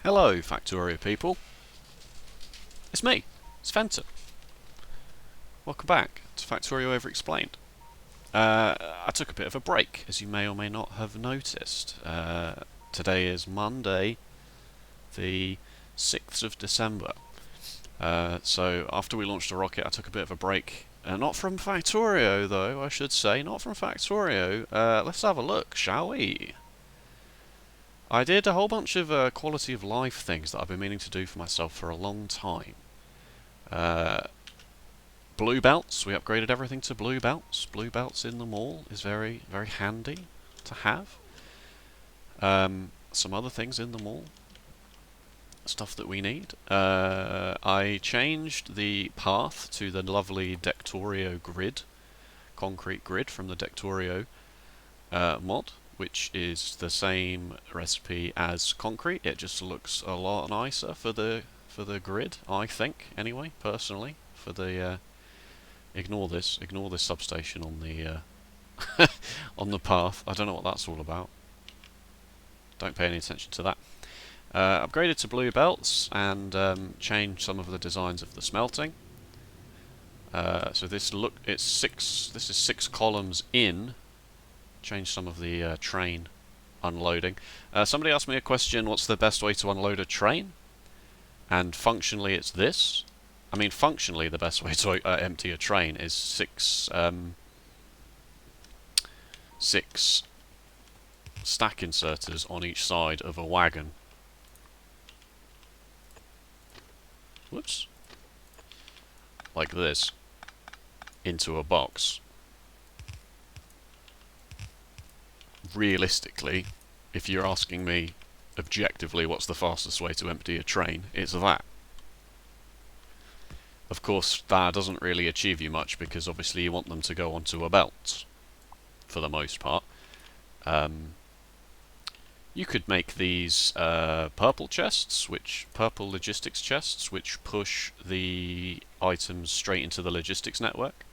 Hello, Factorio people. It's me, it's Fenton. Welcome back to Factorio Overexplained. I took a bit of a break, as you may or may not have noticed. Today is Monday, the 6th of December. So after we launched a rocket, I took a bit of a break. Not from Factorio, though, I should say. Not from Factorio. Let's have a look, shall we? I did a whole bunch of quality of life things that I've been meaning to do for myself for a long time. Blue belts, we upgraded everything to blue belts. Blue belts in the mall is very, very handy to have. Some other things in the mall, stuff that we need. I changed the path to the lovely Dectorio grid, concrete grid from the Dectorio mod, which is the same recipe as concrete. It just looks a lot nicer for the grid, I think. Anyway, personally, for the ignore this substation on the on the path. I don't know what that's all about. Don't pay any attention to that. Upgraded to blue belts and changed some of the designs of the smelting. So this is 6 columns in. Changed some of the train unloading. Somebody asked me a question: what's the best way to unload a train? And functionally, it's this. I mean, functionally, the best way to empty a train is six stack inserters on each side of a wagon. Whoops. Like this. Into a box. Realistically, if you're asking me objectively what's the fastest way to empty a train, it's that. Of course, that doesn't really achieve you much because obviously you want them to go onto a belt, for the most part. You could make these purple logistics chests, which push the items straight into the logistics network.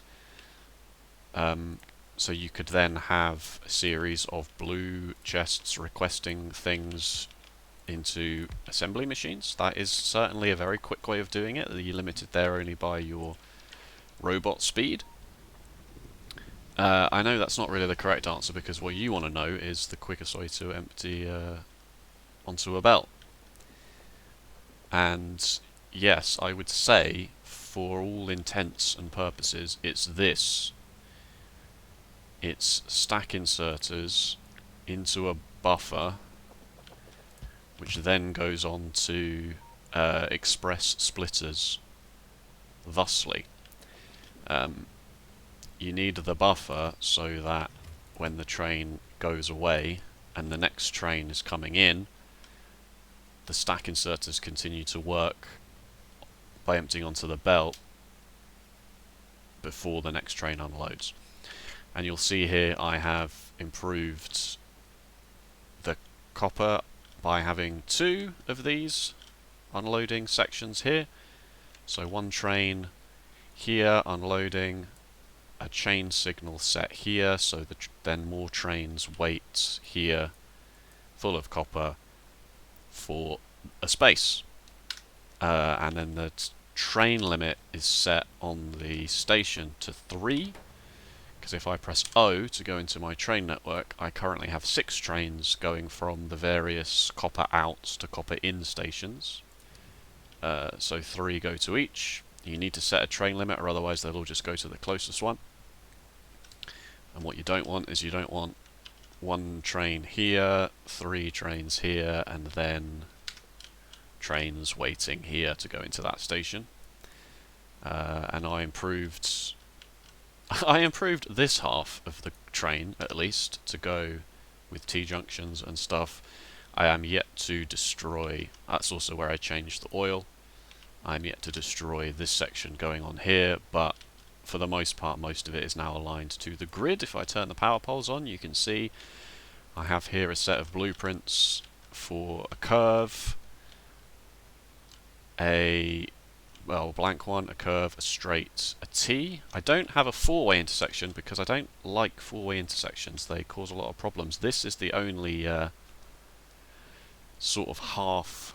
So you could then have a series of blue chests requesting things into assembly machines. That is certainly a very quick way of doing it. You're limited there only by your robot speed. I know that's not really the correct answer because what you want to know is the quickest way to empty onto a belt. And yes, I would say for all intents and purposes it's this. It's stack inserters into a buffer, which then goes on to express splitters thusly. You need the buffer so that when the train goes away and the next train is coming in, the stack inserters continue to work by emptying onto the belt before the next train unloads. And you'll see here I have improved the copper by having 2 of these unloading sections here. So one train here unloading, a chain signal set here, so then more trains wait here full of copper for a space. And then the train limit is set on the station to 3. Because if I press O to go into my train network, I currently have 6 trains going from the various copper out to copper in stations. So 3 go to each. You need to set a train limit or otherwise they'll all just go to the closest one. And what you don't want is you don't want 1 train here, 3 trains here, and then trains waiting here to go into that station. And I improved this half of the train, at least, to go with T-junctions and stuff. I am yet to destroy... That's also where I changed the oil. I am yet to destroy this section going on here, but for the most part, most of it is now aligned to the grid. If I turn the power poles on, you can see I have here a set of blueprints for a curve, a blank one, a curve, a straight, a T. I don't have a 4-way intersection because I don't like 4-way intersections. They cause a lot of problems. This is the only sort of half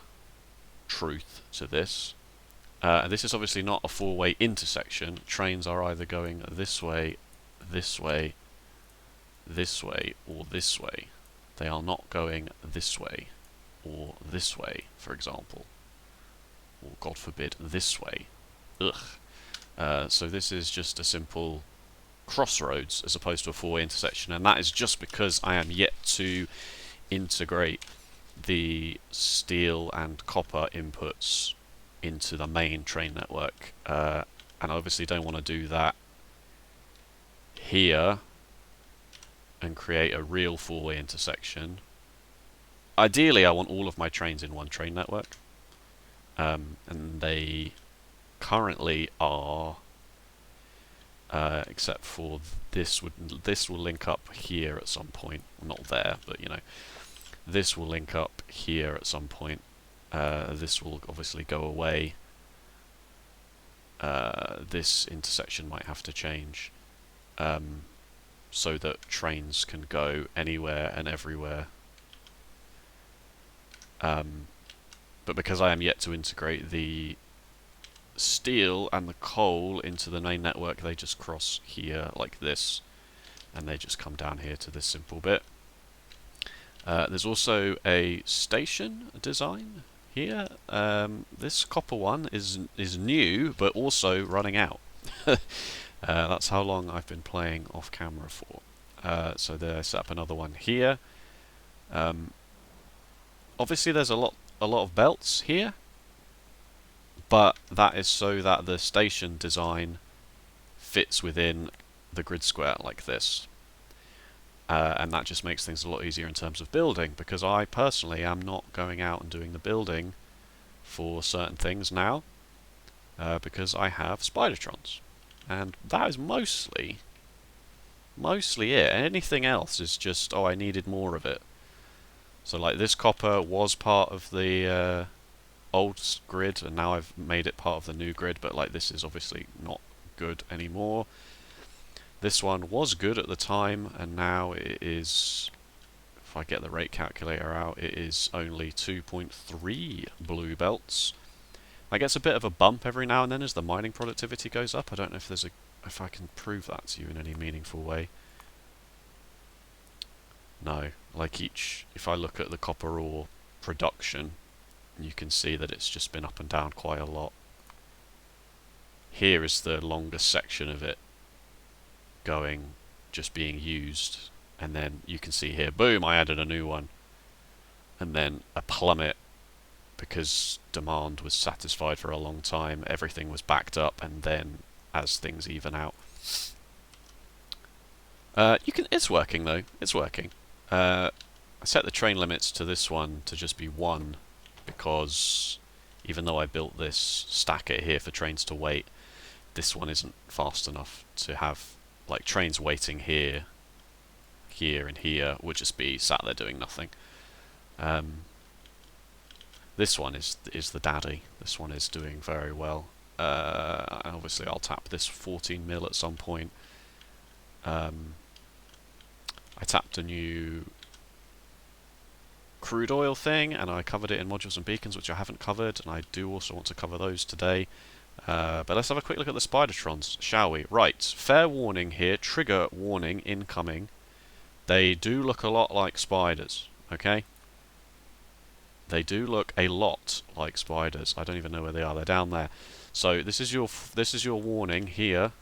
truth to this. This is obviously not a four-way intersection. Trains are either going this way, this way, this way, or this way. They are not going this way, or this way, for example. Or, God forbid, this way. Ugh. So this is just a simple crossroads as opposed to a four-way intersection, and that is just because I am yet to integrate the steel and copper inputs into the main train network, and I obviously don't want to do that here and create a real four-way intersection. Ideally, I want all of my trains in one train network, and they currently are, except for this will link up here at some point. Well, not there, but you know, this will link up here at some point. This will obviously go away. This intersection might have to change, so that trains can go anywhere and everywhere. But because I am yet to integrate the steel and the coal into the main network, they just cross here like this, and they just come down here to this simple bit. There's also a station design here. This copper one is new, but also running out. That's how long I've been playing off camera for. So there, I set up another one here. Obviously, there's a lot of belts here, but that is so that the station design fits within the grid square like this. And that just makes things a lot easier in terms of building, because I personally am not going out and doing the building for certain things now, because I have Spidertrons, and that is mostly it. Anything else is just, oh, I needed more of it. So like this copper was part of the old grid, and now I've made it part of the new grid, but like this is obviously not good anymore. This one was good at the time, and now it is, if I get the rate calculator out, it is only 2.3 blue belts. That gets a bit of a bump every now and then as the mining productivity goes up. I don't know if there's if I can prove that to you in any meaningful way. No, like if I look at the copper ore production, you can see that it's just been up and down quite a lot. Here is the longest section of it going, just being used, and then you can see here, boom, I added a new one, and then a plummet because demand was satisfied for a long time, everything was backed up, and then as things even out, it's working though, it's working. I set the train limits to this one to just be 1, because even though I built this stacker here for trains to wait, this one isn't fast enough to have like trains waiting here, here, and here would just be sat there doing nothing. This one is the daddy. This one is doing very well. Obviously, I'll tap this 14 mil at some point. I tapped a new crude oil thing, and I covered it in modules and beacons, which I haven't covered, and I do also want to cover those today. But let's have a quick look at the Spidertrons, shall we? Right, fair warning here, trigger warning incoming. They do look a lot like spiders, okay? They do look a lot like spiders. I don't even know where they are. They're down there. So this is your warning here.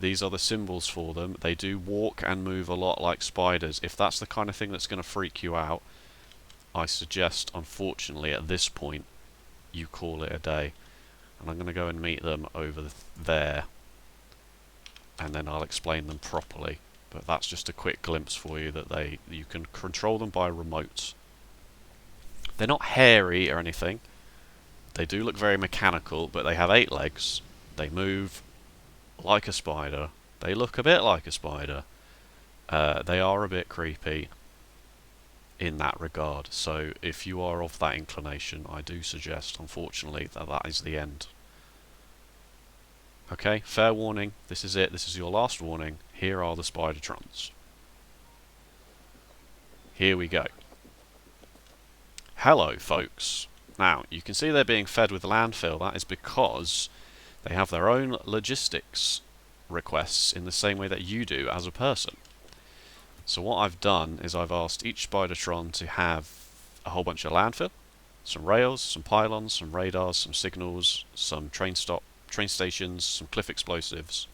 These are the symbols for them. They do walk and move a lot like spiders. If that's the kind of thing that's going to freak you out, I suggest, unfortunately, at this point, you call it a day. And I'm going to go and meet them over there, and then I'll explain them properly. But that's just a quick glimpse for you that you can control them by remote. They're not hairy or anything. They do look very mechanical, but they have 8 legs. They move like a spider. They look a bit like a spider. They are a bit creepy in that regard. So if you are of that inclination, I do suggest, unfortunately, that is the end. Okay, fair warning. This is it. This is your last warning. Here are the Spidertrons. Here we go. Hello, folks. Now, you can see they're being fed with landfill. That is because they have their own logistics requests in the same way that you do as a person. So what I've done is I've asked each Spidertron to have a whole bunch of landfill, some rails, some pylons, some radars, some signals, some train stations, some cliff explosives.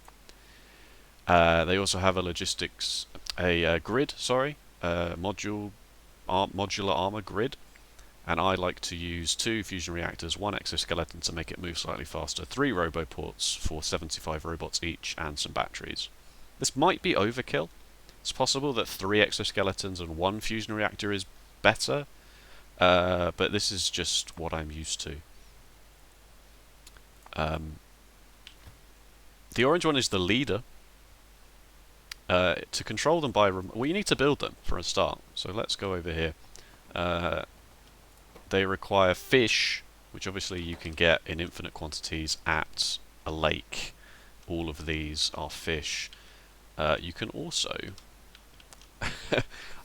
They also have a grid, modular armor grid, and I like to use 2 fusion reactors, 1 exoskeleton to make it move slightly faster, 3 roboports for 75 robots each, and some batteries. This might be overkill. It's possible that 3 exoskeletons and 1 fusion reactor is better, but this is just what I'm used to. The orange one is the leader. To control them by well, you need to build them for a start. So let's go over here. They require fish, which obviously you can get in infinite quantities at a lake. All of these are fish. You can also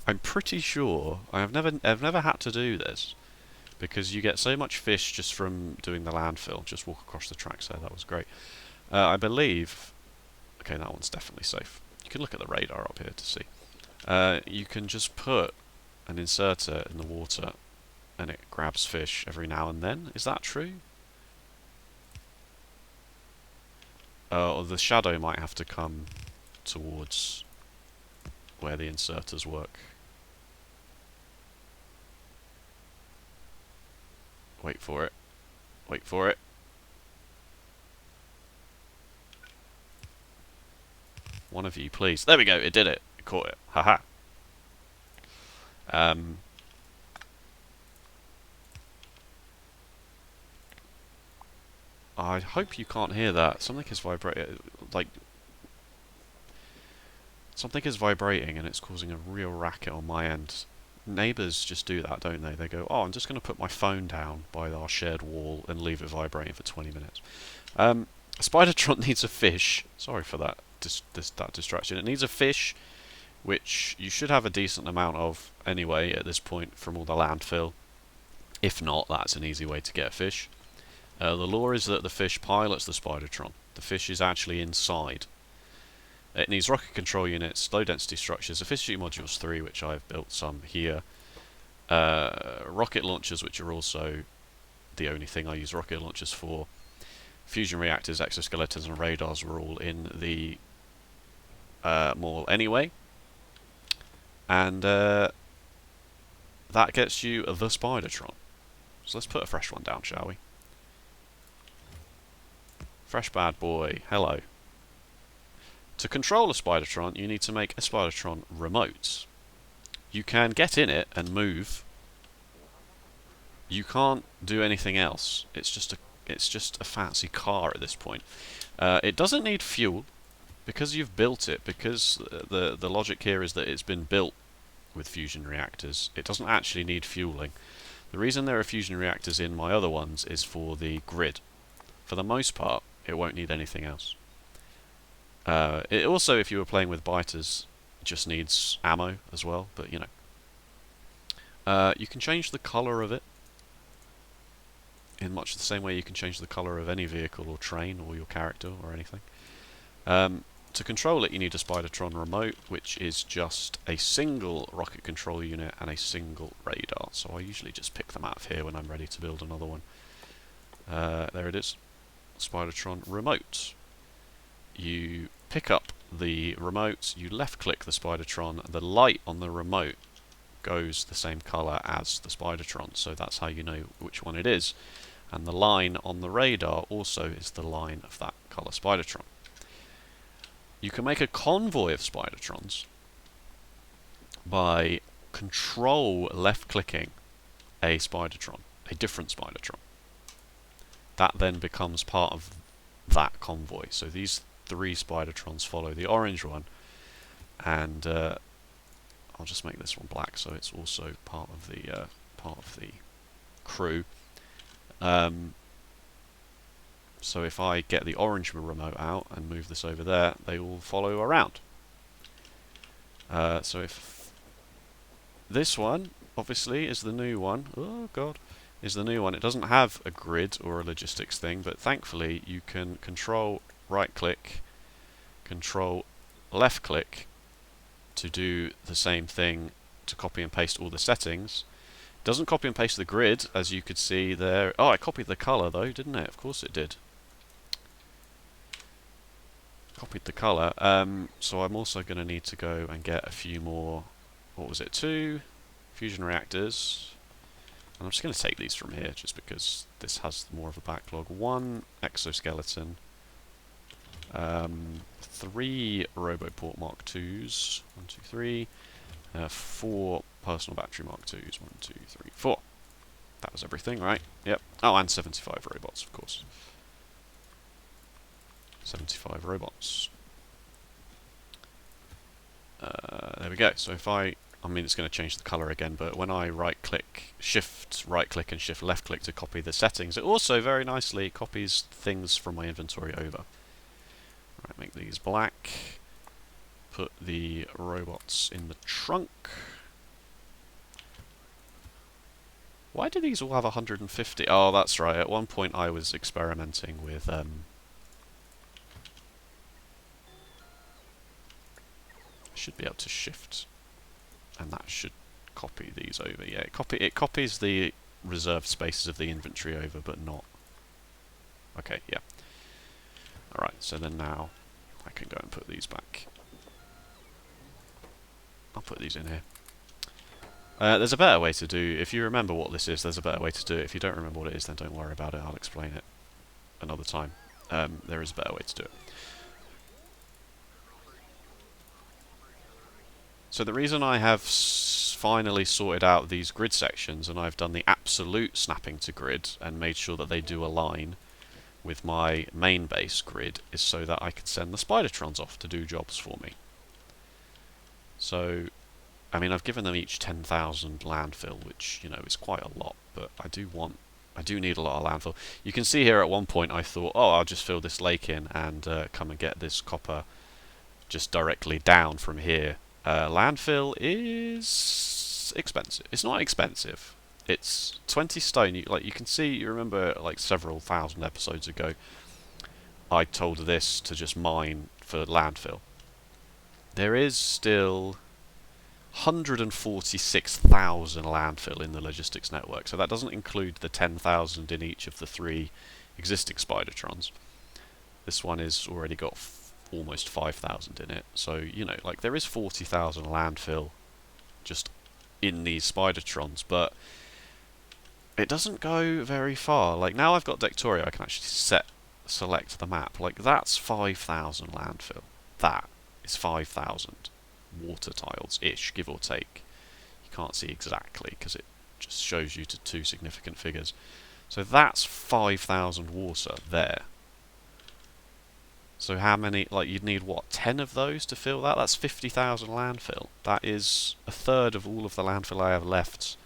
I'm pretty sure I've never had to do this, because you get so much fish just from doing the landfill. Just walk across the tracks there. That was great. I believe. Okay, that one's definitely safe. You can look at the radar up here to see. You can just put an inserter in the water, and it grabs fish every now and then. Is that true? Or the shadow might have to come towards where the inserters work. Wait for it. Wait for it. One of you, please. There we go. It did it. It caught it. Haha. I hope you can't hear that. Something is vibrating. Something is vibrating, and it's causing a real racket on my end. Neighbours just do that, don't they? They go, "Oh, I'm just going to put my phone down by our shared wall and leave it vibrating for 20 minutes." A Spidertron needs a fish. Sorry for that. That distraction. It needs a fish, which you should have a decent amount of anyway at this point from all the landfill. If not, that's an easy way to get a fish. The lore is that the fish pilots the Spidertron. The fish is actually inside. It needs rocket control units, low density structures, efficiency modules 3, which I've built some here. Rocket launchers, which are also the only thing I use rocket launchers for. Fusion reactors, exoskeletons, and radars were all in the mall anyway. And that gets you the Spidertron. So let's put a fresh one down, shall we? Fresh bad boy. Hello. To control a Spidertron, you need to make a Spidertron Remote. You can get in it and move. You can't do anything else. It's just a fancy car at this point. It doesn't need fuel because you've built it. Because the logic here is that it's been built with fusion reactors. It doesn't actually need fueling. The reason there are fusion reactors in my other ones is for the grid. For the most part, it won't need anything else. It also, if you were playing with biters, just needs ammo as well, but you know. You can change the colour of it in much the same way you can change the colour of any vehicle or train or your character or anything. To control it, you need a Spidertron Remote, which is just a single rocket control unit and a single radar. So I usually just pick them out of here when I'm ready to build another one. There it is. Spidertron Remote. You pick up the remote, you left click the Spidertron, the light on the remote goes the same colour as the Spidertron, so that's how you know which one it is. And the line on the radar also is the line of that colour Spidertron. You can make a convoy of Spidertrons by control left clicking a Spidertron, a different Spidertron. That then becomes part of that convoy. So these 3 Spidertrons follow the orange one, and I'll just make this one black so it's also part of the crew. So if I get the orange remote out and move this over there, they all follow around. So if this one, obviously, is the new one. Oh god. is the new one. It doesn't have a grid or a logistics thing, but thankfully you can control right click, control left click to do the same thing, to copy and paste all the settings. It doesn't copy and paste the grid, as you could see there. Oh, I copied the color though, didn't it? Of course it did. Copied the color. So I'm also going to need to go and get a few more, what was it, 2 fusion reactors. And I'm just going to take these from here, just because this has more of a backlog. 1 exoskeleton, 3 Roboport Mark 2s, 1, 2, 3, 4 personal battery Mark 2s, 1, 2, 3, 4. That was everything, right? Yep. Oh, and 75 robots, of course. 75 robots. There we go. So if I mean, it's going to change the color again, but when I right-click, shift right-click and shift left-click to copy the settings, it also very nicely copies things from my inventory over. Right, make these black. Put the robots in the trunk. Why do these all have 150? Oh, that's right. At one point I was experimenting with I should be able to shift, and that should copy these over. Yeah, it copies the reserved spaces of the inventory over, but not. Okay, yeah. Alright, so then now I can go and put these back. I'll put these in here. There's a better way to do, if you remember what this is, there's a better way to do it. If you don't remember what it is, then don't worry about it, I'll explain it another time. There is a better way to do it. So the reason I have finally sorted out these grid sections, and I've done the absolute snapping to grid and made sure that they do align with my main base grid, is so that I can send the Spidertrons off to do jobs for me. So, I mean, I've given them each 10,000 landfill, which, you know, is quite a lot, but I do need a lot of landfill. You can see here at one point I thought, oh, I'll just fill this lake in and come and get this copper just directly down from here. Landfill is expensive. It's not expensive. It's 20 stone. You can see, you remember like several thousand episodes ago, I told this to just mine for landfill. There is still 146,000 landfill in the logistics network, so that doesn't include the 10,000 in each of the 3 existing Spidertrons. This one has already got almost 5,000 in it, so, you know, like, there is 40,000 landfill just in these Spidertrons, but it doesn't go very far. Like, now I've got Dectorio, I can actually select the map. Like, that's 5,000 landfill. That is 5,000 water tiles-ish, give or take. You can't see exactly, because it just shows you to 2 significant figures. So that's 5,000 water there. So how many, like, you'd need, what, 10 of those to fill that? That's 50,000 landfill. That is a third of all of the landfill I have left,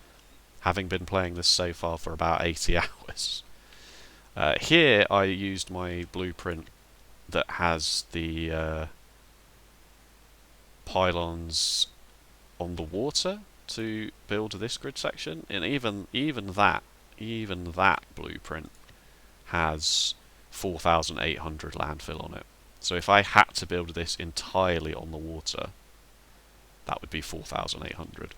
having been playing this so far for about 80 hours. Here I used my blueprint that has the pylons on the water to build this grid section, and even that blueprint has 4,800 landfill on it. So if I had to build this entirely on the water, that would be 4,800.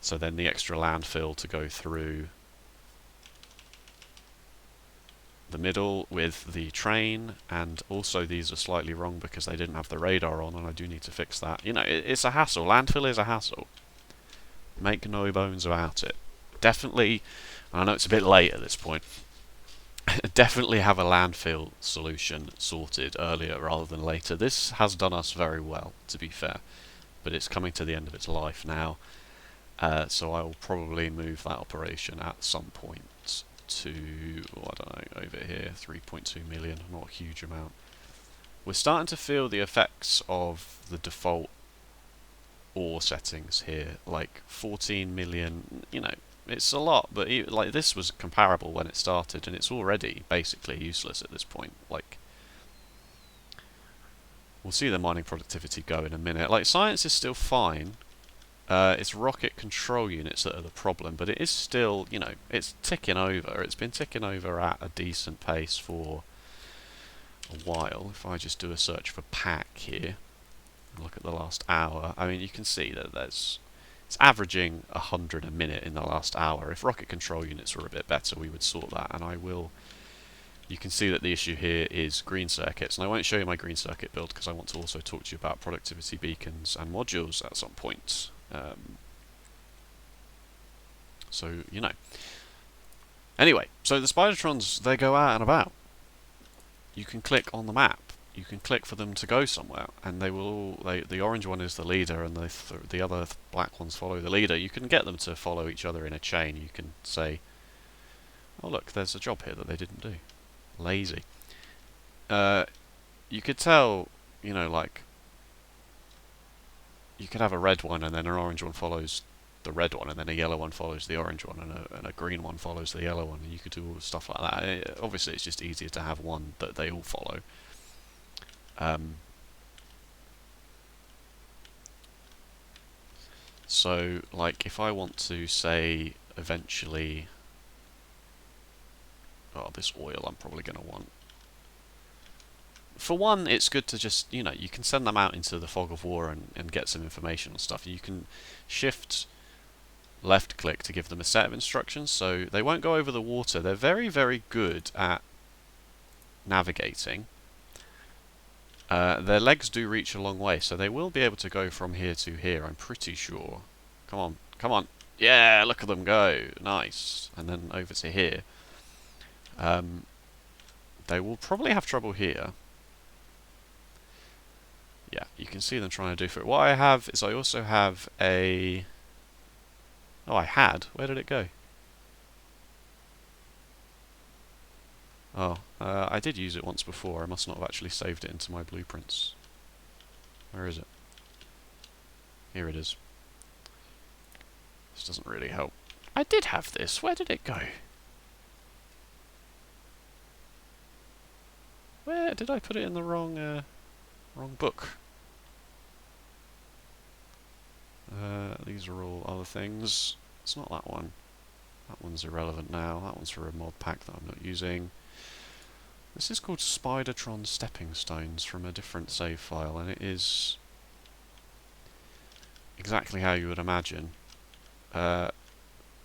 So then the extra landfill to go through the middle with the train, and also these are slightly wrong because they didn't have the radar on, and I do need to fix that. You know, it's a hassle. Landfill is a hassle. Make no bones about it. Definitely, and I know it's a bit late at this point, definitely have a landfill solution sorted earlier rather than later. This has done us very well, to be fair, but it's coming to the end of its life now, so I will probably move that operation at some point to, I don't know, over here, 3.2 million, not a huge amount. We're starting to feel the effects of the default ore settings here, like 14 million, you know, it's a lot, but like, this was comparable when it started, and it's already basically useless at this point. Like, we'll see the mining productivity go in a minute. Like, science is still fine, It's rocket control units that are the problem, but it is still, you know, it's ticking over. It's been ticking over at a decent pace for a while. If I just do a search for pack here, and look at the last hour, I mean, you can see that it's averaging 100 a minute in the last hour. If rocket control units were a bit better, we would sort that, and I will. You can see that the issue here is green circuits, and I won't show you my green circuit build because I want to also talk to you about productivity beacons and modules at some point. So, you know. Anyway, so the Spidertrons, they go out and about. You can click on the map. You can click for them to go somewhere, and they will all. The orange one is the leader, and the other black ones follow the leader. You can get them to follow each other in a chain. You can say, "Oh look, there's a job here that they didn't do." Lazy. You could tell, you know, like you could have a red one, and then an orange one follows the red one, and then a yellow one follows the orange one, and a green one follows the yellow one, and you could do all stuff like that. Obviously, it's just easier to have one that they all follow. So, like, if I want to say eventually, oh, this oil I'm probably going to want. For one, it's good to just, you know, you can send them out into the fog of war and get some information on stuff. You can shift left click to give them a set of instructions, so they won't go over the water. They're very, very good at navigating. Their legs do reach a long way, so they will be able to go from here to here, I'm pretty sure. Come on, come on. Yeah, look at them go. Nice. And then over to here. They will probably have trouble here. Yeah, you can see them trying to do for it. What I have is I also have a... Oh, I had. Where did it go? Oh, I did use it once before. I must not have actually saved it into my blueprints. Where is it? Here it is. This doesn't really help. I did have this. Where did it go? Where did I put it in the wrong book? These are all other things. It's not that one. That one's irrelevant now. That one's for a mod pack that I'm not using. This is called Spidertron Stepping Stones from a different save file, and it is exactly how you would imagine.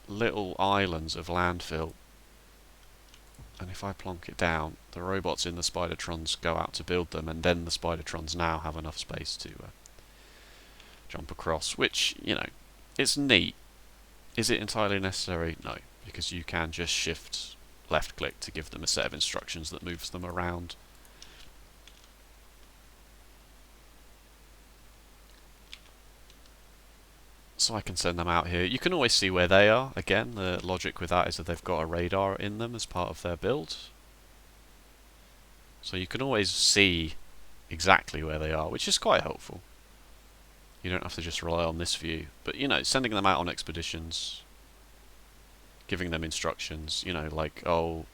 Little islands of landfill, and if I plonk it down, the robots in the Spidertrons go out to build them, and then the Spidertrons now have enough space to jump across, which, you know, it's neat. Is it entirely necessary? No, because you can just shift left click to give them a set of instructions that moves them around. So I can send them out here. You can always see where they are. Again, the logic with that is that they've got a radar in them as part of their build. So you can always see exactly where they are, which is quite helpful. You don't have to just rely on this view. But, you know, sending them out on expeditions, giving them instructions, you know, like, oh...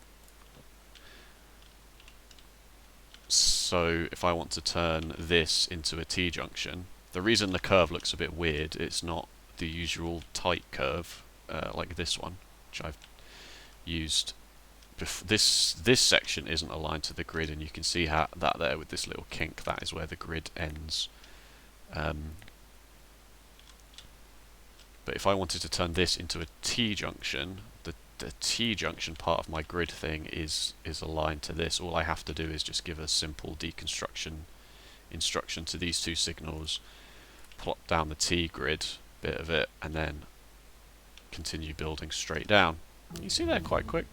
So, if I want to turn this into a T-junction, the reason the curve looks a bit weird, it's not the usual tight curve, like this one, which I've used. This section isn't aligned to the grid, and you can see how that there with this little kink, that is where the grid ends. But if I wanted to turn this into a T-junction, the T-junction part of my grid thing is aligned to this. All I have to do is just give a simple deconstruction instruction to these two signals, plop down the T grid bit of it, and then continue building straight down. You see that quite quick.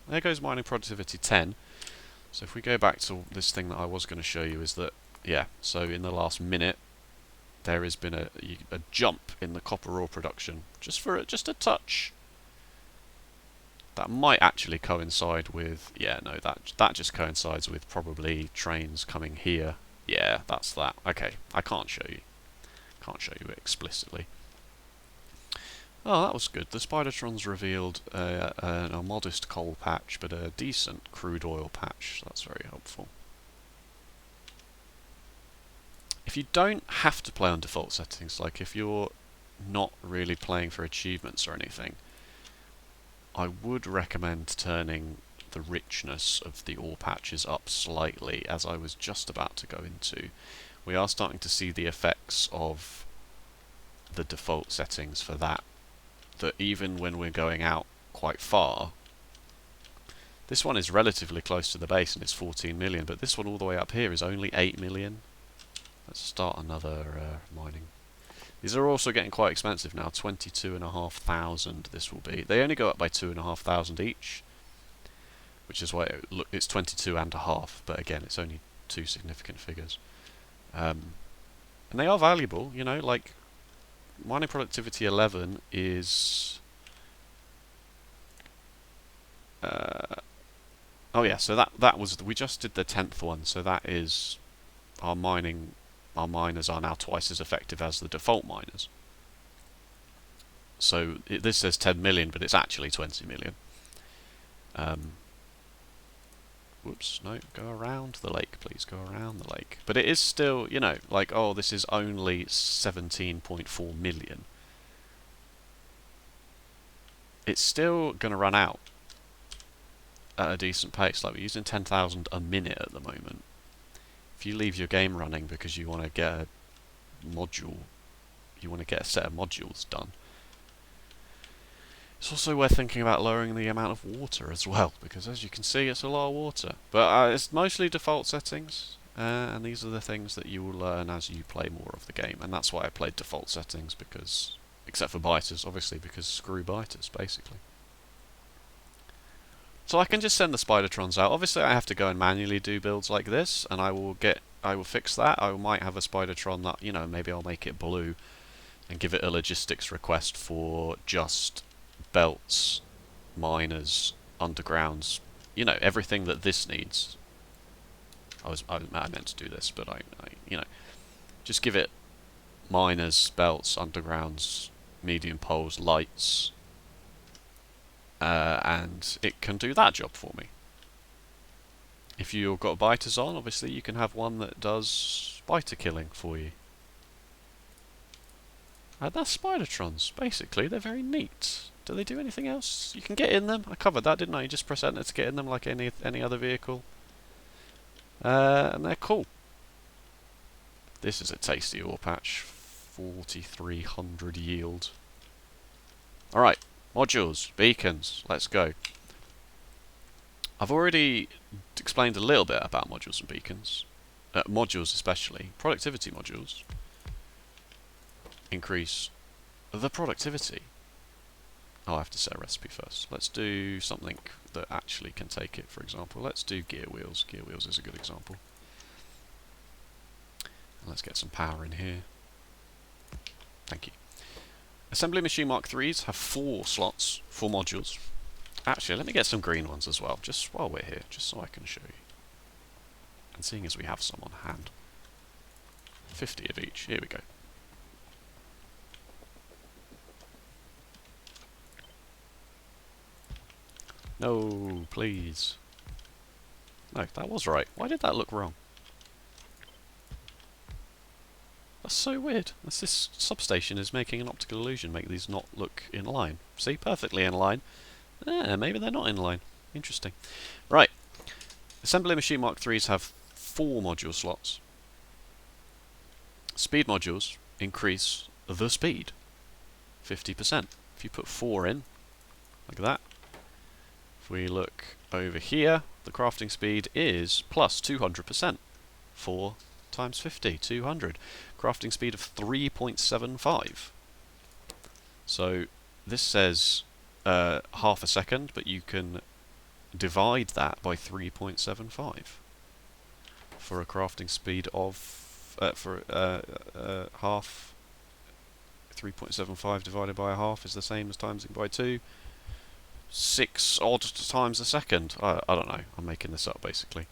There goes mining productivity 10. So if we go back to this thing that I was going to show you, is that, yeah, so in the last minute there has been a jump in the copper ore production, just a touch. That might actually coincide with, yeah, no, that just coincides with probably trains coming here. Yeah, that's that. Okay, I can't show you. Can't show you it explicitly. Oh, that was good. The Spidertrons revealed a modest coal patch, but a decent crude oil patch. That's very helpful. If you don't have to play on default settings, like if you're not really playing for achievements or anything, I would recommend turning the richness of the ore patches up slightly, as I was just about to go into. We are starting to see the effects of the default settings for that even when we're going out quite far. This one is relatively close to the base and it's 14 million, but this one all the way up here is only 8 million. Let's start another mining. These are also getting quite expensive now, 22,500 this will be. They only go up by 2,500 each, which is why it's 22.5, but again, it's only two significant figures. And they are valuable, you know, like mining productivity 11 is... oh yeah, so that was... we just did the 10th one, so that is... our miners are now twice as effective as the default miners. So this says 10 million, but it's actually 20 million. Whoops, no, go around the lake, please, go around the lake. But it is still, you know, like, oh, this is only 17.4 million. It's still going to run out at a decent pace. Like, we're using 10,000 a minute at the moment. If you leave your game running because you want to get a module, you want to get a set of modules done, it's also worth thinking about lowering the amount of water as well, because as you can see, it's a lot of water. But it's mostly default settings, and these are the things that you will learn as you play more of the game. And that's why I played default settings, because, except for biters, obviously, because screw biters, basically. So I can just send the Spidertrons out. Obviously, I have to go and manually do builds like this, and I will fix that. I might have a Spidertron that, you know, maybe I'll make it blue and give it a logistics request for just belts, miners, undergrounds, you know, everything that this needs. I meant to do this, but I you know, just give it miners, belts, undergrounds, medium poles, lights, and it can do that job for me. If you've got biters on, obviously you can have one that does biter killing for you. That's Spidertrons, basically. They're very neat. Do they do anything else? You can get in them. I covered that, didn't I? You just press enter to get in them like any other vehicle. And they're cool. This is a tasty ore patch. 4,300 yield. Alright, modules, beacons, let's go. I've already explained a little bit about modules and beacons. Modules especially. Productivity modules increase the productivity. Oh, I have to set a recipe first. Let's do something that actually can take it, for example. Let's do gear wheels. Gear wheels is a good example. And let's get some power in here. Thank you. Assembly machine Mark IIIs have 4 slots, 4 modules. Actually, let me get some green ones as well, just while we're here, just so I can show you. And seeing as we have some on hand. 50 of each. Here we go. No, please. No, that was right. Why did that look wrong? That's so weird. This substation is making an optical illusion make these not look in line. See, perfectly in line. Maybe they're not in line. Interesting. Right. Assembly machine Mark IIIs have 4 module slots. Speed modules increase the speed 50%. If you put 4 in, like that, if we look over here, the crafting speed is plus 200%. 4 times 50, 200. Crafting speed of 3.75. So this says half a second, but you can divide that by 3.75 for a crafting speed of half. 3.75 divided by a half is the same as timesing by 2. 6 odd times a second. I don't know. I'm making this up basically.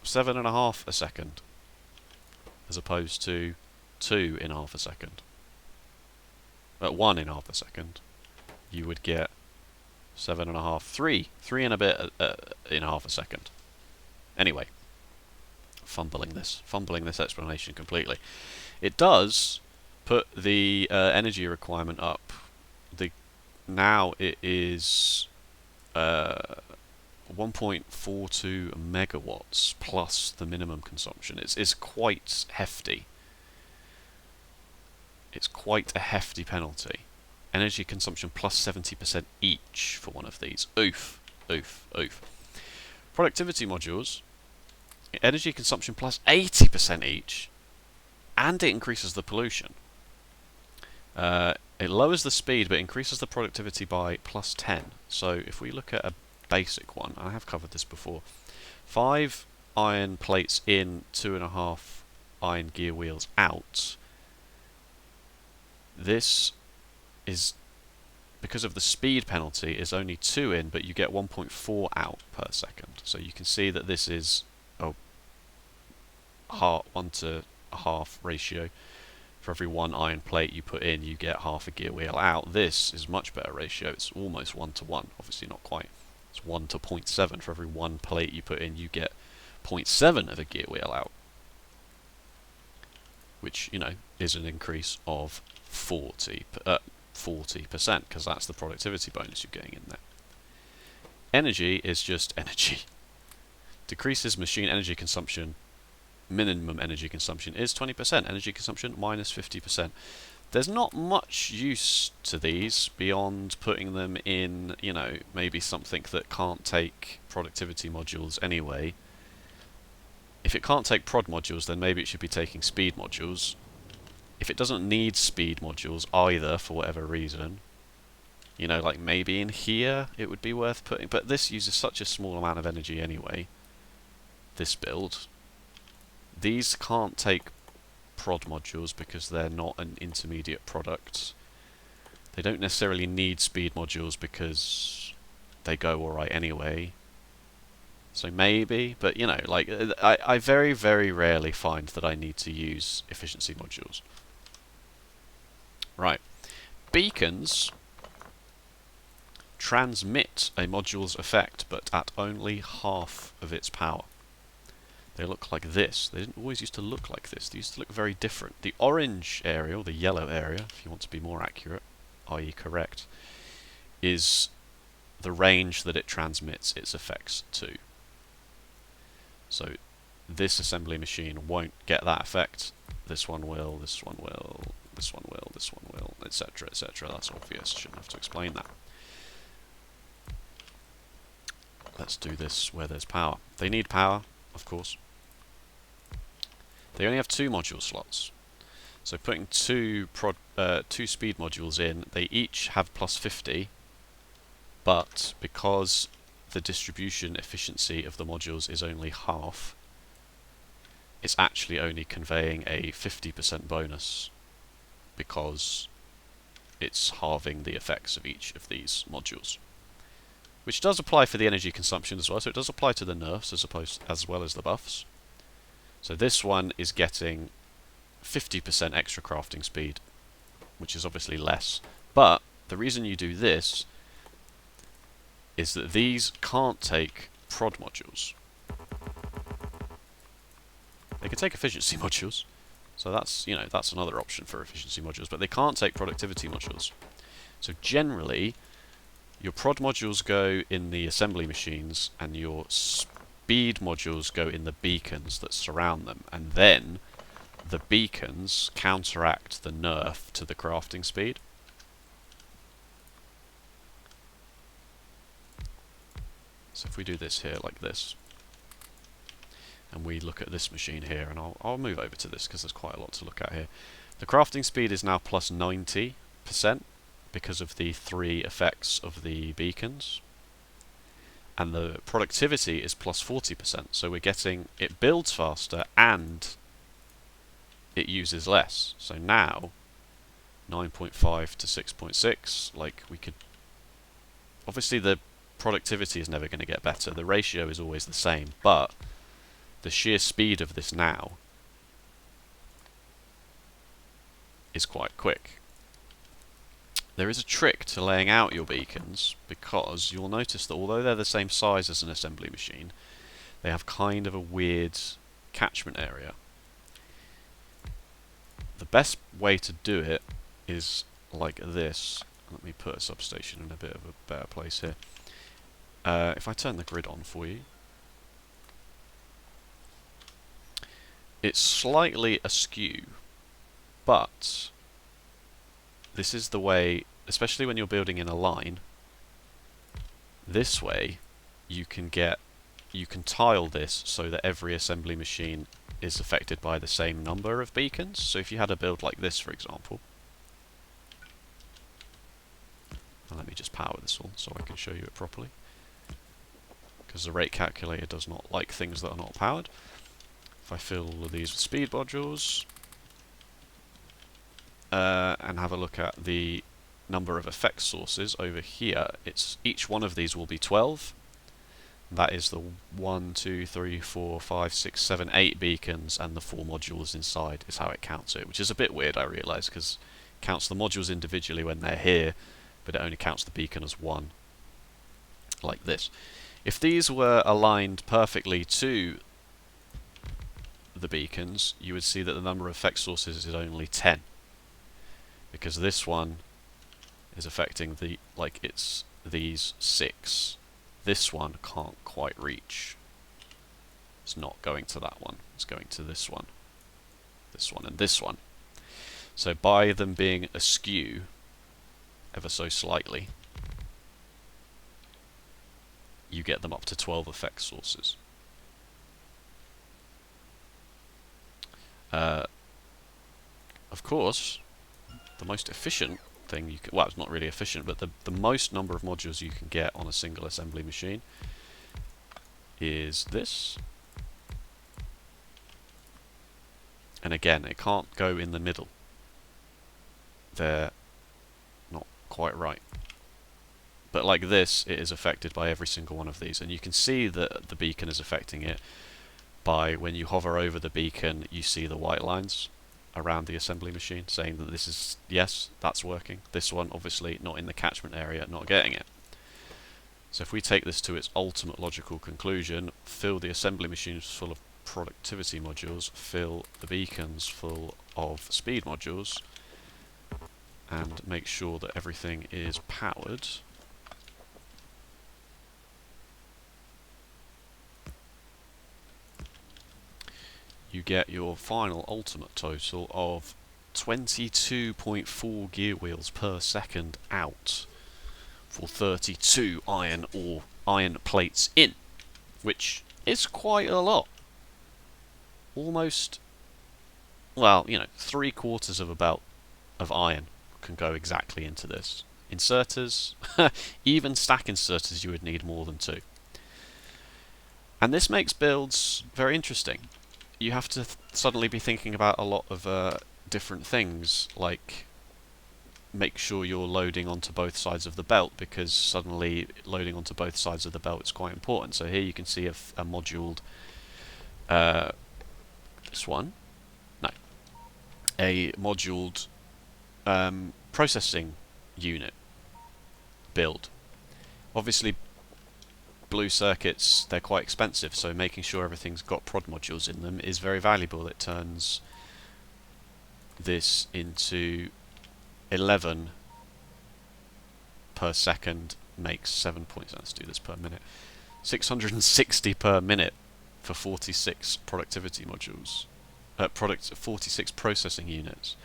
7.5 a second, as opposed to 2 in half a second. At 1 in half a second, you would get 7.5, 3 and a bit in half a second. Anyway, fumbling this explanation completely. It does put the energy requirement up. Now it is 1.42 megawatts plus the minimum consumption. It's quite hefty. It's quite a hefty penalty. Energy consumption plus 70% each for one of these. Oof, oof, oof. Productivity modules, energy consumption plus 80% each, and it increases the pollution. It lowers the speed but increases the productivity by plus 10. So if we look at a basic one, I have covered this before, 5 iron plates in, 2.5 iron gear wheels out. This is, because of the speed penalty, is only 2 in, but you get 1.4 out per second. So you can see that this is a 1 to a half ratio. For every 1 iron plate you put in, you get half a gear wheel out. This is much better ratio. It's almost 1 to 1. Obviously not quite. It's 1 to 0.7. For every 1 plate you put in, you get 0.7 of a gear wheel out. Which, you know, is an increase of 40%, because that's the productivity bonus you're getting in there. Energy is just energy. Decreases machine energy consumption. Minimum energy consumption is 20%. Energy consumption minus 50%. There's not much use to these beyond putting them in, you know, maybe something that can't take productivity modules anyway. If it can't take prod modules, then maybe it should be taking speed modules. If it doesn't need speed modules either, for whatever reason, you know, like maybe in here it would be worth putting, but this uses such a small amount of energy anyway, this build. These can't take prod modules because they're not an intermediate product. They don't necessarily need speed modules because they go alright anyway. So maybe, but you know, like I very, very rarely find that I need to use efficiency modules. Right. Beacons transmit a module's effect, but at only half of its power. They look like this. They didn't always used to look like this. They used to look very different. The orange area, or the yellow area, if you want to be more accurate, i.e. correct, is the range that it transmits its effects to. So this assembly machine won't get that effect. This one will, this one will, this one will, this one will, etc., etc. That's obvious. Shouldn't have to explain that. Let's do this where there's power. They need power, of course. They only have 2 module slots. So putting 2 speed modules in, they each have plus 50, but because the distribution efficiency of the modules is only half, it's actually only conveying a 50% bonus because it's halving the effects of each of these modules. Which does apply for the energy consumption as well, so it does apply to the nerfs as well as the buffs. So this one is getting 50% extra crafting speed, which is obviously less. But the reason you do this is that these can't take prod modules. They can take efficiency modules, so that's, you know, that's another option for efficiency modules, but they can't take productivity modules. So generally, your prod modules go in the assembly machines, and your speed modules go in the beacons that surround them, and then the beacons counteract the nerf to the crafting speed. So if we do this here like this, and we look at this machine here, and I'll move over to this because there's quite a lot to look at here. The crafting speed is now plus 90% because of the 3 effects of the beacons. And the productivity is plus 40%, so we're getting, it builds faster and it uses less. So now 9.5 to 6.6, like we could, obviously the productivity is never going to get better, the ratio is always the same, but the sheer speed of this now is quite quick. There is a trick to laying out your beacons, because you'll notice that although they're the same size as an assembly machine, they have kind of a weird catchment area, the best way to do it is like this. Let me put a substation in a bit of a better place here. If I turn the grid on for you, it's slightly askew, but this is the way, especially when you're building in a line, this way you can tile this so that every assembly machine is affected by the same number of beacons. So if you had a build like this, for example, let me just power this all so I can show you it properly, because the rate calculator does not like things that are not powered. If I fill all of these with speed modules, and have a look at the number of effect sources over here, each one of these will be 12. That is the 1, 2, 3, 4, 5, 6, 7, 8 beacons, and the 4 modules inside is how it counts it, which is a bit weird, I realise, because it counts the modules individually when they're here, but it only counts the beacon as one, like this. If these were aligned perfectly to the beacons, you would see that the number of effect sources is only 10, because this one is affecting it's these 6. This one can't quite reach. It's not going to that one. It's going to this one, and this one. So by them being askew ever so slightly, you get them up to 12 effect sources. Of course, the most efficient thing you can, well, it's not really efficient, but the most number of modules you can get on a single assembly machine is this. And again, it can't go in the middle. They're not quite right. But like this, it is affected by every single one of these, and you can see that the beacon is affecting it by when you hover over the beacon, you see the white lines around the assembly machine saying that this is, yes, that's working. This one, obviously, not in the catchment area, not getting it. So if we take this to its ultimate logical conclusion, fill the assembly machines full of productivity modules, fill the beacons full of speed modules, and make sure that everything is powered, you get your final ultimate total of 22.4 gear wheels per second out for 32 iron plates in, which is quite a lot. Almost, well, 3/4 of a belt of iron can go exactly into this. Inserters, even stack inserters, you would need more than 2. And this makes builds very interesting. You have to suddenly be thinking about a lot of different things, like make sure you're loading onto both sides of the belt, because suddenly loading onto both sides of the belt is quite important. So here you can see a moduled, this one, no, a moduled processing unit build. Obviously, blue circuits, they're quite expensive, so making sure everything's got prod modules in them is very valuable. It turns this into 11 per second, makes 7 points. Let's do this per minute. 660 per minute for 46 productivity modules. 46 processing units,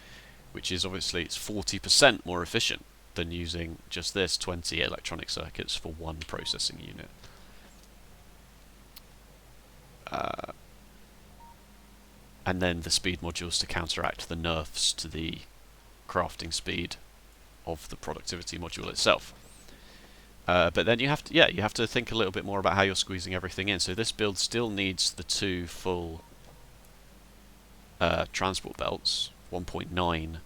which is obviously, it's 40% more efficient than using just this 20 electronic circuits for one processing unit. And then the speed modules to counteract the nerfs to the crafting speed of the productivity module itself. But then you have to think a little bit more about how you're squeezing everything in. So this build still needs the 2 full transport belts, 1.9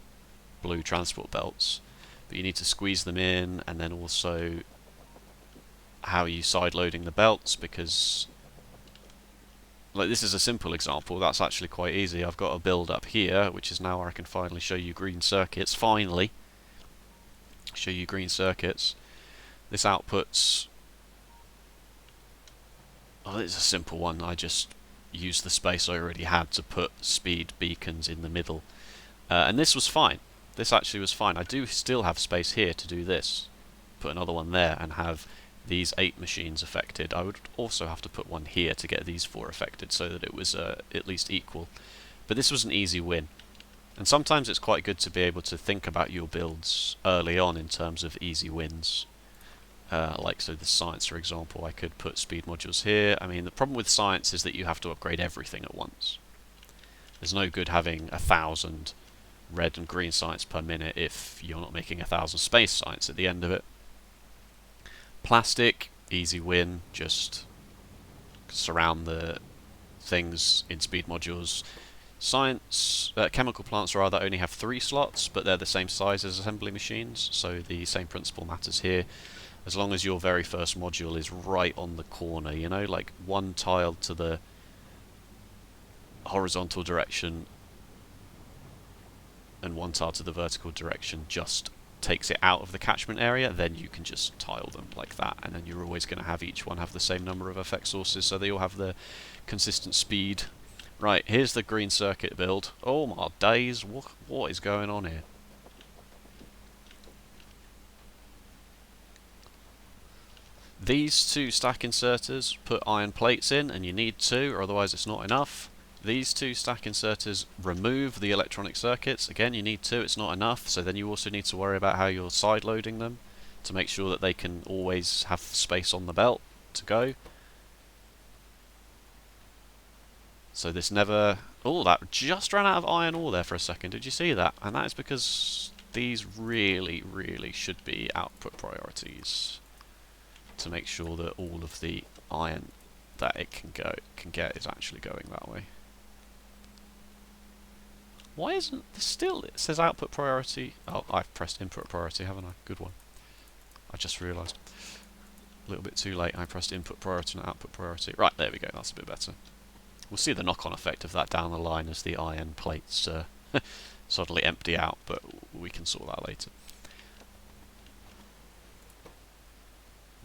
blue transport belts, but you need to squeeze them in, and then also how are you side loading the belts, because like this is a simple example, that's actually quite easy. I've got a build up here, which is now where I can finally show you green circuits. Finally, show you green circuits. This outputs, oh, it's a simple one. I just use the space I already had to put speed beacons in the middle. And this was fine. This actually was fine. I do still have space here to do this. Put another one there and have these 8 machines affected. I would also have to put one here to get these 4 affected so that it was at least equal. But this was an easy win. And sometimes it's quite good to be able to think about your builds early on in terms of easy wins. Like, so the science, for example, I could put speed modules here. I mean, the problem with science is that you have to upgrade everything at once. There's no good having 1,000 red and green science per minute if you're not making 1,000 space science at the end of it. Plastic, easy win, just surround the things in speed modules. Science, chemical plants rather, only have 3 slots, but they're the same size as assembly machines, so the same principle matters here. As long as your very first module is right on the corner, you know, like 1 tile to the horizontal direction and 1 tile to the vertical direction just takes it out of the catchment area, then you can just tile them like that, and then you're always going to have each one have the same number of effect sources, so they all have the consistent speed. Right, here's the green circuit build. Oh my days, what is going on here? These 2 stack inserters put iron plates in, and you need 2, or otherwise it's not enough. These 2 stack inserters remove the electronic circuits. Again, you need 2, it's not enough, so then you also need to worry about how you're side loading them to make sure that they can always have space on the belt to go. So this never... Oh, that just ran out of iron ore there for a second. Did you see that? And that is because these really, really should be output priorities to make sure that all of the iron that it can get is actually going that way. Why isn't this still? It says output priority. Oh, I've pressed input priority, haven't I? Good one. I just realised. A little bit too late. I pressed input priority, not output priority. Right, there we go. That's a bit better. We'll see the knock-on effect of that down the line as the iron plates suddenly empty out, but we can sort that later.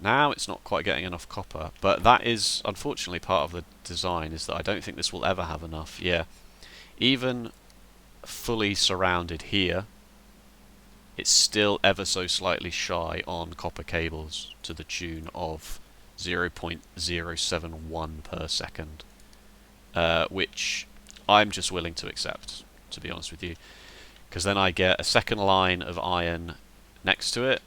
Now it's not quite getting enough copper, but that is unfortunately part of the design, is that I don't think this will ever have enough. Yeah, even fully surrounded here, it's still ever so slightly shy on copper cables to the tune of 0.071 per second, which I'm just willing to accept, to be honest with you, because then I get a second line of iron next to it,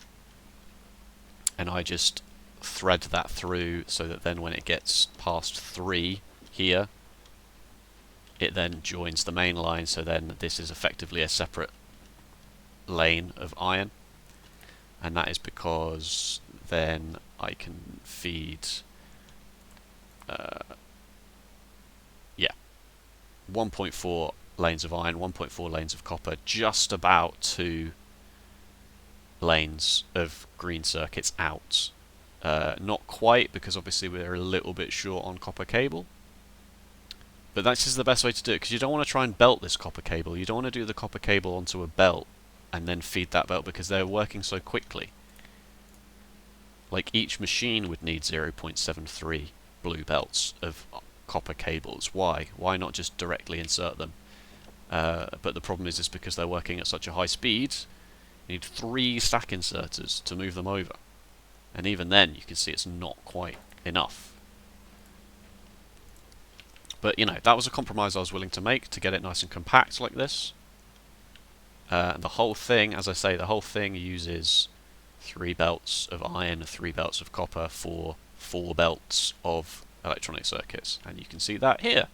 and I just thread that through so that then when it gets past 3 here, it then joins the main line, so then this is effectively a separate lane of iron, and that is because then I can feed 1.4 lanes of iron, 1.4 lanes of copper, just about 2 lanes of green circuits out. Not quite, because obviously we're a little bit short on copper cable, but that's just the best way to do it, because you don't want to try and belt this copper cable. You don't want to do the copper cable onto a belt and then feed that belt, because they're working so quickly. Like, each machine would need 0.73 blue belts of copper cables. Why? Why not just directly insert them? But the problem is because they're working at such a high speed, you need 3 stack inserters to move them over. And even then, you can see it's not quite enough. But, you know, that was a compromise I was willing to make to get it nice and compact like this. And the whole thing, as I say, the whole thing uses 3 belts of iron, 3 belts of copper for 4 belts of electronic circuits. And you can see that here.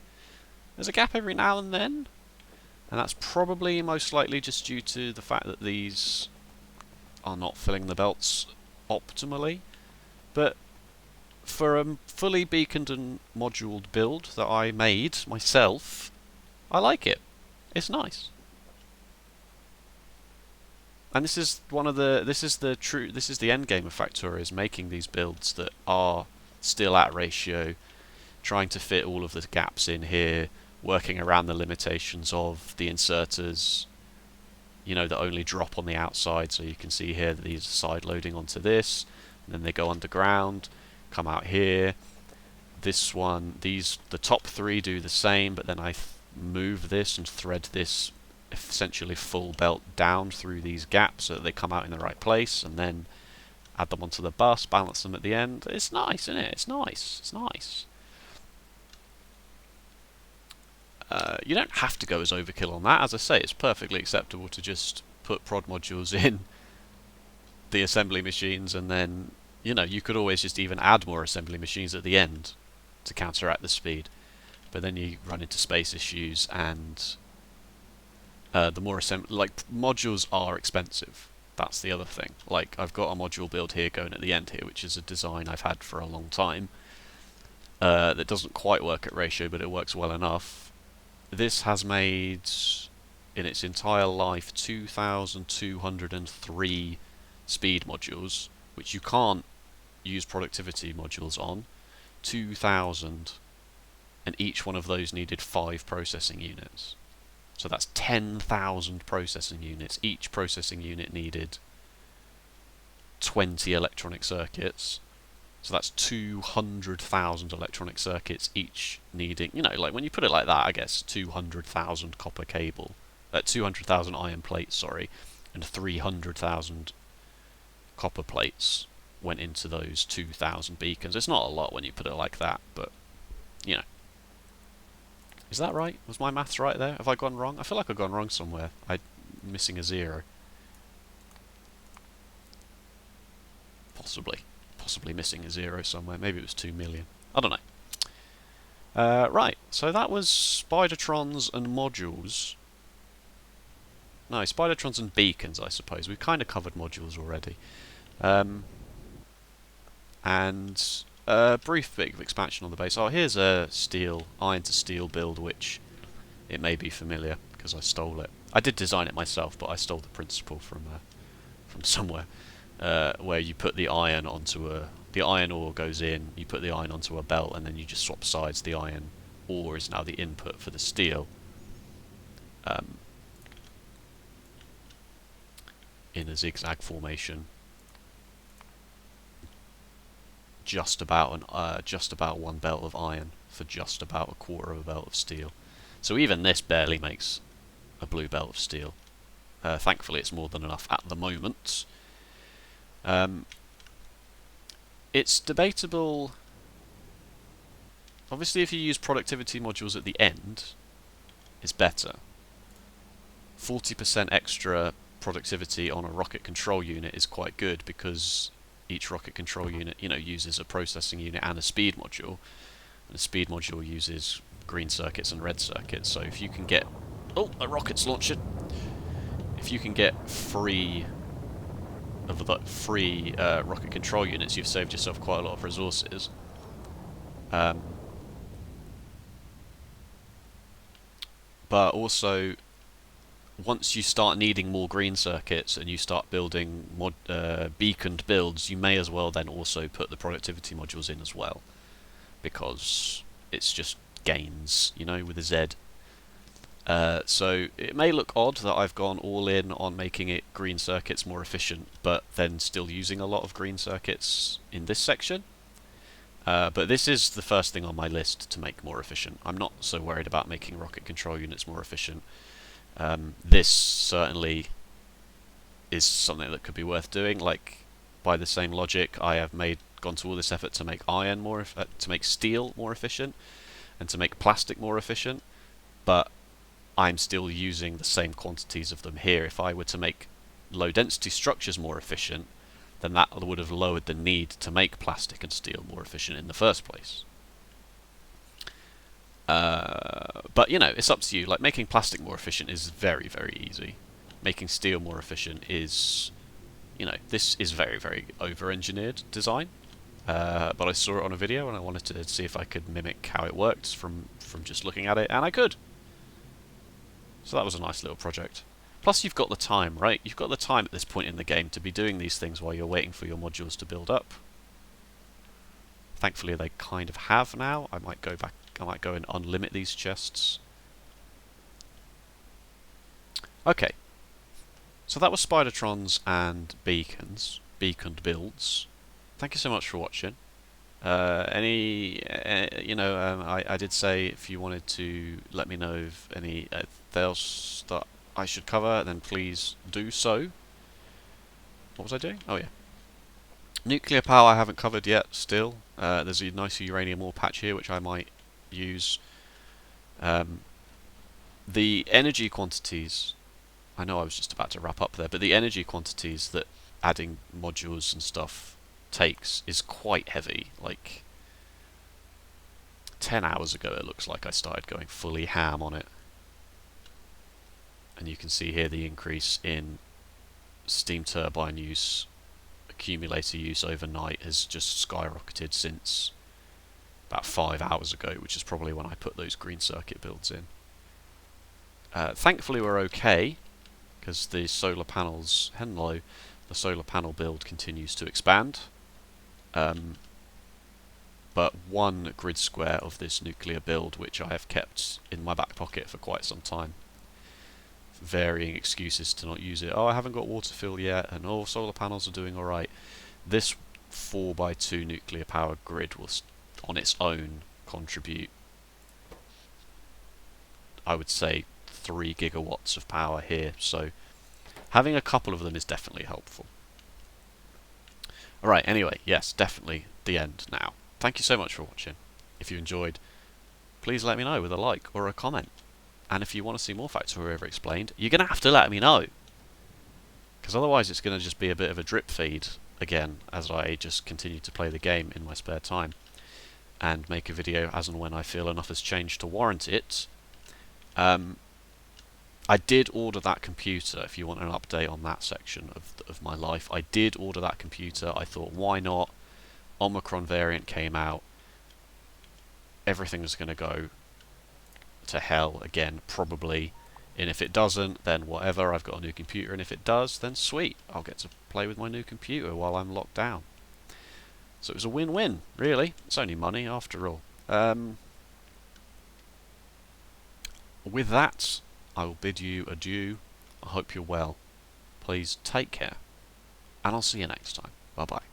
There's a gap every now and then, and that's probably most likely just due to the fact that these are not filling the belts optimally. But for a fully beaconed and moduled build that I made myself, I like it. It's nice. And this is one of the this is the end game of Factorio, is making these builds that are still at ratio, trying to fit all of the gaps in here, working around the limitations of the inserters, you know, that only drop on the outside. So you can see here that these are side loading onto this, and then they go underground, come out here. This one, the top three do the same, but then I move this and thread this essentially full belt down through these gaps so that they come out in the right place, and then add them onto the bus, balance them at the end. It's nice, isn't it? It's nice. It's nice. You don't have to go as overkill on that. As I say, it's perfectly acceptable to just put prod modules in the assembly machines, and then, you know, you could always just even add more assembly machines at the end to counteract the speed. But then you run into space issues, and the more modules are expensive. That's the other thing. Like, I've got a module build here going at the end here, which is a design I've had for a long time. That doesn't quite work at ratio, but it works well enough. This has made, in its entire life, 2,203 speed modules, which you can't use productivity modules on. 2,000, and each one of those needed 5 processing units. So that's 10,000 processing units. Each processing unit needed 20 electronic circuits. So that's 200,000 electronic circuits, each needing, you know, like when you put it like that, I guess 200,000 copper cable, 200,000 iron plates, sorry, and 300,000 copper plates went into those 2,000 beacons. It's not a lot when you put it like that, but, you know. Is that right? Was my maths right there? Have I gone wrong? I feel like I've gone wrong somewhere. I'm missing a 0. Possibly missing a 0 somewhere. Maybe it was 2 million. I don't know. Right, so that was Spidertrons and modules. No, Spidertrons and beacons, I suppose. We've kind of covered modules already. And a brief bit of expansion on the base. Oh, here's a iron to steel build, which it may be familiar because I stole it. I did design it myself, but I stole the principle from somewhere. Where you put the iron onto the iron ore goes in, you put the iron onto a belt, and then you just swap sides. The iron ore is now the input for the steel. In a zigzag formation, just about one belt of iron for just about a quarter of a belt of steel. So even this barely makes a blue belt of steel. Thankfully, it's more than enough at the moment. It's debatable. Obviously, if you use productivity modules at the end, it's better. 40% extra productivity on a rocket control unit is quite good because each rocket control unit, you know, uses a processing unit and a speed module, and a speed module uses green circuits and red circuits. So if you can get, oh, a rocket's launching. If you can get free rocket control units, you've saved yourself quite a lot of resources. But also, once you start needing more green circuits and you start building beaconed builds, you may as well then also put the productivity modules in as well, because it's just gains, you know, with a Z. So it may look odd that I've gone all in on making it green circuits more efficient, but then still using a lot of green circuits in this section. But this is the first thing on my list to make more efficient. I'm not so worried about making rocket control units more efficient. This certainly is something that could be worth doing. Like, by the same logic, I have gone to all this effort to make to make steel more efficient, and to make plastic more efficient, but I'm still using the same quantities of them here. If I were to make low density structures more efficient, then that would have lowered the need to make plastic and steel more efficient in the first place. But, you know, it's up to you. Like, making plastic more efficient is very, very easy. Making steel more efficient is, you know, this is very, very over-engineered design. But I saw it on a video and I wanted to see if I could mimic how it worked from just looking at it, and I could. So that was a nice little project. Plus, you've got the time, right? You've got the time at this point in the game to be doing these things while you're waiting for your modules to build up. Thankfully, they kind of have now. I might go and unlimit these chests. Okay. So that was Spidertrons and beaconed builds. Thank you so much for watching. I did say if you wanted to let me know of any else that I should cover, then please do so. What was I doing? Oh yeah. Nuclear power I haven't covered yet still. There's a nice uranium ore patch here which I might use. The energy quantities, I know I was just about to wrap up there, but the energy quantities that adding modules and stuff takes is quite heavy. Like 10 hours ago it looks like I started going fully ham on it. And you can see here the increase in steam turbine use, accumulator use overnight has just skyrocketed since about 5 hours ago, which is probably when I put those green circuit builds in. Thankfully we're okay, because the solar panels, hello, the solar panel build continues to expand. But one grid square of this nuclear build, which I have kept in my back pocket for quite some time. Varying excuses to not use it. Oh, I haven't got water fill yet, and oh, solar panels are doing alright. This 4x2 nuclear power grid will, on its own, contribute, I would say, 3 gigawatts of power here, so having a couple of them is definitely helpful. Alright, anyway, yes, definitely the end now. Thank you so much for watching. If you enjoyed, please let me know with a like or a comment. And if you want to see more Factorio Overexplained, you're going to have to let me know. Because otherwise it's going to just be a bit of a drip feed again, as I just continue to play the game in my spare time. And make a video as and when I feel enough has changed to warrant it. I did order that computer, if you want an update on that section of my life. I did order that computer. I thought, why not? Omicron variant came out. Everything was going to go to hell again, probably. And if it doesn't, then whatever. I've got a new computer, and if it does, then sweet. I'll get to play with my new computer while I'm locked down. So it was a win-win, really. It's only money, after all. With that, I will bid you adieu. I hope you're well. Please take care, and I'll see you next time. Bye-bye.